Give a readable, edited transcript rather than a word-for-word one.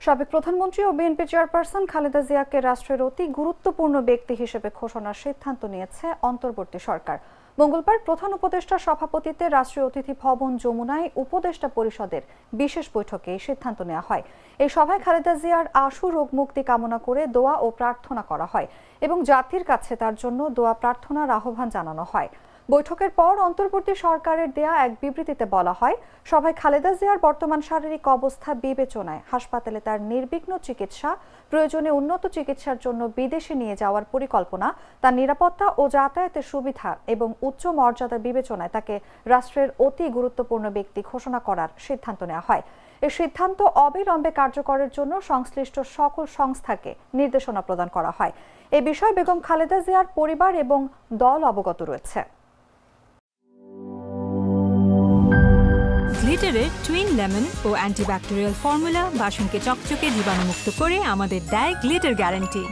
সাবেক প্রধানমন্ত্রী ও BNP chairperson Khaleda জিয়াকে রাষ্ট্রের অতি গুরুত্বপূর্ণ ব্যক্তি হিসেবে ঘোষণার সিদ্ধান্ত নিয়েছে অন্তর্বর্তী সরকার। মঙ্গলবার প্রধান উপদেষ্টার সভাপতিত্বে রাষ্ট্রীয় অতিথি ভবন যমুনায় উপদেষ্টা পরিষদের বিশেষ বৈঠকে এই সিদ্ধান্ত নেওয়া হয়। এই সভায় খালেদা জিয়ার আশু রোগ মুক্তি কামনা করে দোয়া ও প্রার্থনা করা হয় এবং জাতির কাছে তার জন্য দোয়া প্রার্থনার আহ্বান জানানো হয়। বৈঠকের পর অন্তর্বর্তী সরকারের দেয়া এক বিবৃতিতে বলা হয়, সভায় খালেদা জিয়ার বর্তমান শারীরিক অবস্থা বিবেচনায় হাসপাতালে তার নির্বিঘ্ন চিকিৎসা, প্রয়োজনে উন্নত চিকিৎসার জন্য বিদেশে নিয়ে যাওয়ার পরিকল্পনা, তার নিরাপত্তা ও যাতায়াতের সুবিধা এবং উচ্চ মর্যাদা বিবেচনায় তাকে রাষ্ট্রের অতি গুরুত্বপূর্ণ ব্যক্তি ঘোষণা করার সিদ্ধান্ত নেওয়া হয়। এই সিদ্ধান্ত অবিলম্বে কার্যকরের জন্য সংশ্লিষ্ট সকল সংস্থাকে নির্দেশনা প্রদান করা হয়। এ বিষয়ে বেগম খালেদা জিয়ার পরিবার এবং দল অবগত রয়েছে। গ্লিটারের টুইন লেমন ও অ্যান্টিব্যাকটেরিয়াল ফর্মুলা বাসনকে চকচকে জীবাণুমুক্ত করে আমাদের দেয় গ্লিটার গ্যারান্টি।